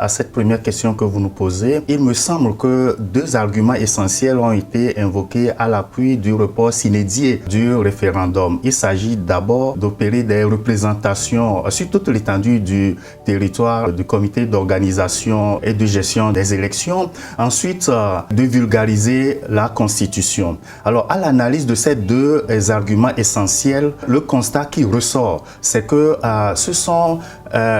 à cette première question que vous nous posez, il me semble que deux arguments essentiels ont été invoqués à l'appui du report sine die du référendum. Il s'agit d'abord d'opérer des représentations sur toute l'étendue du territoire du comité d'organisation et de gestion des élections. Ensuite, de vulgariser la Constitution. Alors, à l'analyse de ces deux arguments essentiels, le constat qui ressort, c'est que ce sont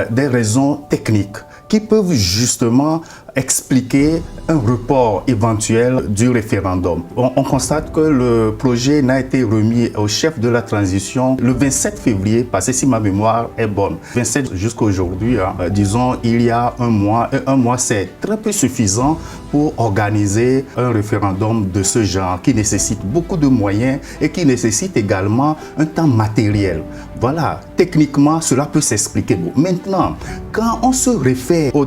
des raisons techniques qui peuvent justement expliquer un report éventuel du référendum. On constate que le projet n'a été remis au chef de la transition le 27 février passé, si ma mémoire est bonne. 27 jusqu'à aujourd'hui, disons, il y a un mois. Et un mois, c'est très peu suffisant pour organiser un référendum de ce genre qui nécessite beaucoup de moyens et qui nécessite également un temps matériel. Voilà, techniquement, cela peut s'expliquer. Maintenant, quand on se réfère au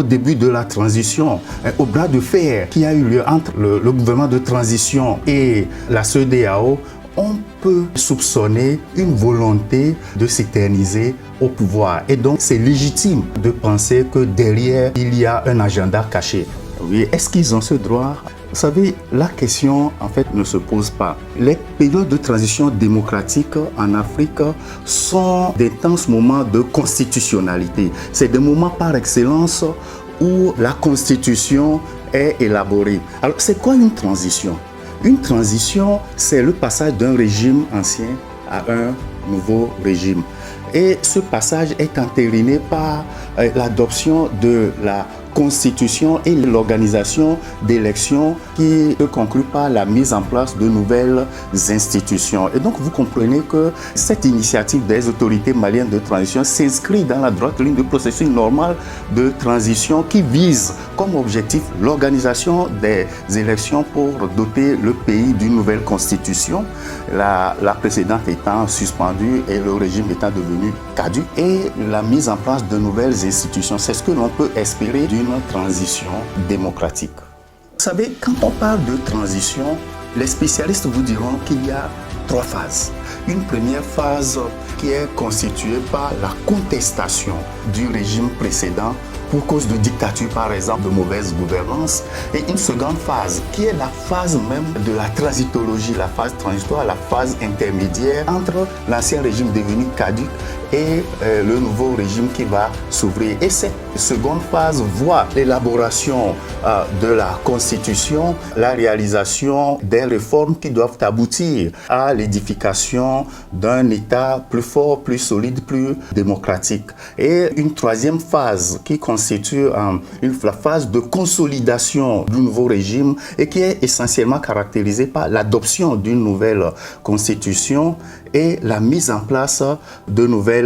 début de la transition, au bras de fer qui a eu lieu entre le gouvernement de transition et la CEDEAO, on peut soupçonner une volonté de s'éterniser au pouvoir. Et donc, c'est légitime de penser que derrière, il y a un agenda caché. Oui, est-ce qu'ils ont ce droit ? Vous savez, la question, en fait, ne se pose pas. Les périodes de transition démocratique en Afrique sont d'intenses moments de constitutionnalité. C'est des moments par excellence où la Constitution est élaborée. Alors, c'est quoi une transition ? Une transition, c'est le passage d'un régime ancien à un nouveau régime. Et ce passage est entériné par l'adoption de la Constitution et l'organisation d'élections qui se conclut par la mise en place de nouvelles institutions. Et donc, vous comprenez que cette initiative des autorités maliennes de transition s'inscrit dans la droite ligne du processus normal de transition qui vise comme objectif l'organisation des élections pour doter le pays d'une nouvelle constitution, la précédente étant suspendue et le régime étant devenu caduc, et la mise en place de nouvelles institutions. C'est ce que l'on peut espérer d'une transition démocratique. Vous savez, quand on parle de transition, les spécialistes vous diront qu'il y a trois phases. Une première phase qui est constituée par la contestation du régime précédent pour cause de dictature, par exemple, de mauvaise gouvernance. Et une seconde phase, qui est la phase même de la transitologie, la phase transitoire, la phase intermédiaire entre l'ancien régime devenu caduc et le nouveau régime qui va s'ouvrir. Et cette seconde phase voit l'élaboration de la Constitution, la réalisation des réformes qui doivent aboutir à l'édification d'un État plus fort, plus solide, plus démocratique. Et une troisième phase qui constitue la phase de consolidation du nouveau régime et qui est essentiellement caractérisée par l'adoption d'une nouvelle Constitution et la mise en place de nouvelles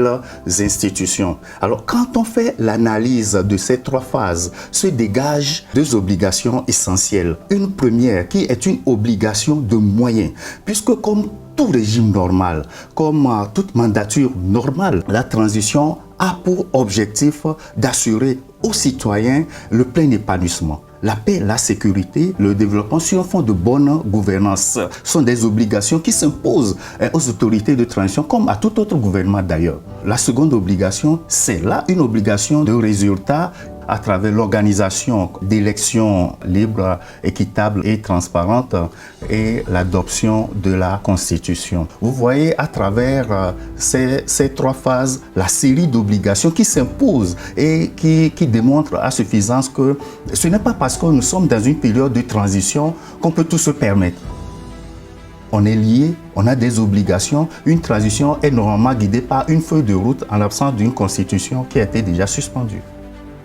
institutions. Alors, quand on fait l'analyse de ces trois phases, se dégagent deux obligations essentielles. Une première qui est une obligation de moyens, puisque comme tout régime normal, comme toute mandature normale, la transition a pour objectif d'assurer aux citoyens le plein épanouissement. La paix, la sécurité, le développement sur un fond de bonne gouvernance sont des obligations qui s'imposent aux autorités de transition comme à tout autre gouvernement d'ailleurs. La seconde obligation, c'est là une obligation de résultat à travers l'organisation d'élections libres, équitables et transparentes et l'adoption de la Constitution. Vous voyez à travers ces trois phases la série d'obligations qui s'imposent et qui démontrent à suffisance que ce n'est pas parce que nous sommes dans une période de transition qu'on peut tout se permettre. On est lié, on a des obligations. Une transition est normalement guidée par une feuille de route en l'absence d'une constitution qui a été déjà suspendue.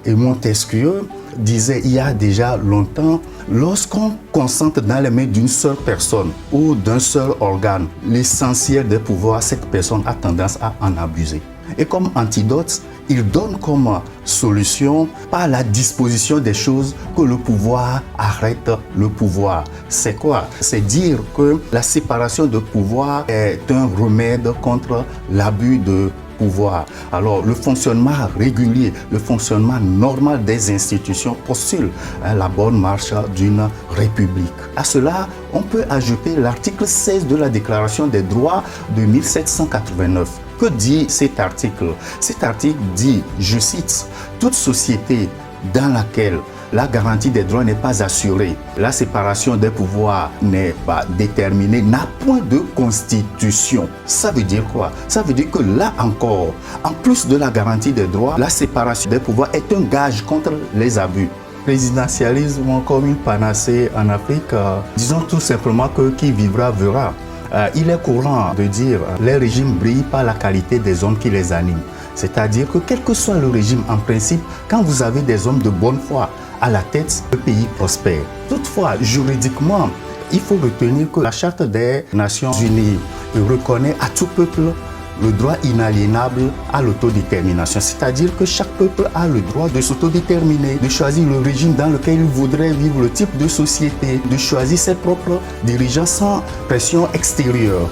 Et Montesquieu disait il y a déjà longtemps, lorsqu'on concentre dans les mains d'une seule personne ou d'un seul organe l'essentiel des pouvoirs, cette personne a tendance à en abuser. Et comme antidote, il donne comme solution par la disposition des choses que le pouvoir arrête le pouvoir. C'est quoi? C'est dire que la séparation de pouvoir est un remède contre l'abus de pouvoir. Alors, le fonctionnement régulier, le fonctionnement normal des institutions postule la bonne marche d'une république. À cela, on peut ajouter l'article 16 de la Déclaration des droits de 1789. Que dit cet article? Cet article dit, je cite, « Toute société dans laquelle la garantie des droits n'est pas assurée, la séparation des pouvoirs n'est pas déterminée, n'a point de constitution. Ça veut dire quoi? Ça veut dire que là encore, en plus de la garantie des droits, la séparation des pouvoirs est un gage contre les abus. Présidentialisme comme une panacée en Afrique, disons tout simplement que qui vivra verra. Il est courant de dire que les régimes brillent par la qualité des hommes qui les animent. C'est-à-dire que quel que soit le régime, en principe, quand vous avez des hommes de bonne foi à la tête, le pays prospère. Toutefois, juridiquement, il faut retenir que la Charte des Nations Unies reconnaît à tout peuple le droit inaliénable à l'autodétermination. C'est-à-dire que chaque peuple a le droit de s'autodéterminer, de choisir le régime dans lequel il voudrait vivre, le type de société, de choisir ses propres dirigeants sans pression extérieure.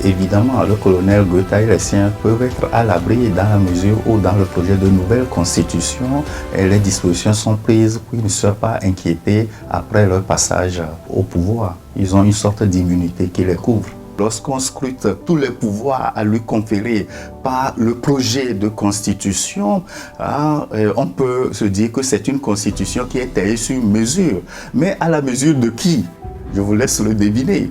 Évidemment, le colonel Goïta et les siens peuvent être à l'abri dans la mesure où dans le projet de nouvelle constitution, les dispositions sont prises pour qu'ils ne soient pas inquiétés après leur passage au pouvoir. Ils ont une sorte d'immunité qui les couvre. Lorsqu'on scrute tous les pouvoirs à lui conférer par le projet de constitution, on peut se dire que c'est une constitution qui est taillée sur mesure. Mais à la mesure de qui? Je vous laisse le deviner.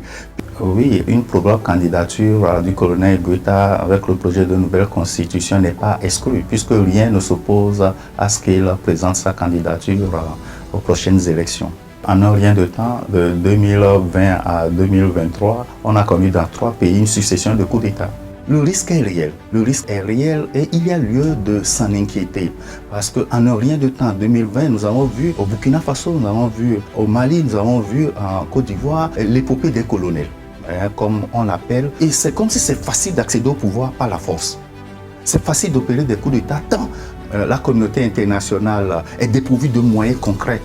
Oui, une probable candidature du colonel Goïta avec le projet de nouvelle constitution n'est pas exclue, puisque rien ne s'oppose à ce qu'il présente sa candidature aux prochaines élections. En un rien de temps, de 2020 à 2023, on a connu dans 3 pays une succession de coups d'État. Le risque est réel. Le risque est réel et il y a lieu de s'en inquiéter. Parce qu'en un rien de temps, 2020, nous avons vu au Burkina Faso, nous avons vu au Mali, nous avons vu en Côte d'Ivoire l'épopée des colonels, comme on l'appelle. Et c'est comme si c'est facile d'accéder au pouvoir par la force. C'est facile d'opérer des coups d'État tant la communauté internationale est dépourvue de moyens concrets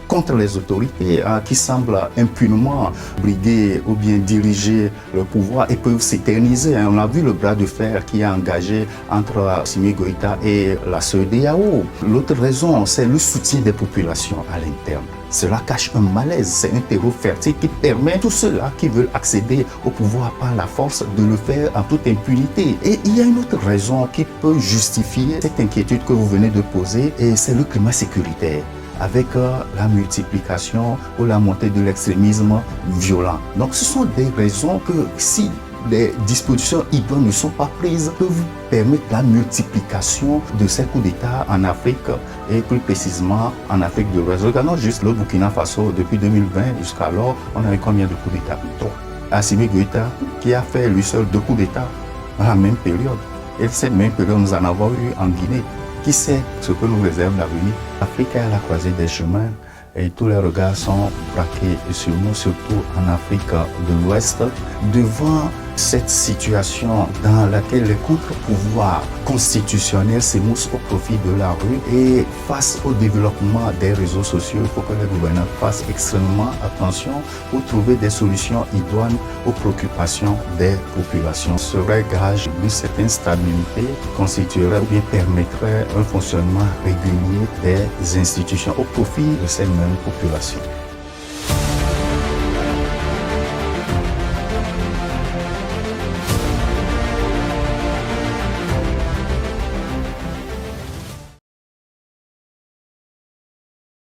contre les autorités qui semblent impunément briguer ou bien diriger le pouvoir et peuvent s'éterniser. On a vu le bras de fer qui est engagé entre Assimi Goïta et la CEDEAO. L'autre raison, c'est le soutien des populations à l'interne. Cela cache un malaise, c'est un terreau fertile qui permet à tous ceux-là qui veulent accéder au pouvoir par la force de le faire en toute impunité. Et il y a une autre raison qui peut justifier cette inquiétude que vous venez de poser, et c'est le climat sécuritaire, avec la multiplication ou la montée de l'extrémisme violent. Donc ce sont des raisons que si des dispositions idoines ne sont pas prises, peuvent permettre la multiplication de ces coups d'État en Afrique et plus précisément en Afrique de l'Ouest. Regardons juste le Burkina Faso depuis 2020 jusqu'alors, on a eu combien de coups d'État? 3. Assimi Goïta qui a fait lui seul 2 coups d'État à la même période. Et cette même période, nous en avons eu en Guinée. Qui sait ce que nous réserve l'avenir? L'Afrique est à la croisée des chemins et tous les regards sont braqués sur nous, surtout en Afrique de l'Ouest, devant cette situation dans laquelle les contre-pouvoirs constitutionnels s'émoussent au profit de la rue, et face au développement des réseaux sociaux, il faut que les gouvernants fassent extrêmement attention pour trouver des solutions idoines aux préoccupations des populations. Ce serait gage d'une certaine stabilité qui constituerait ou bien permettrait un fonctionnement régulier des institutions au profit de ces mêmes populations.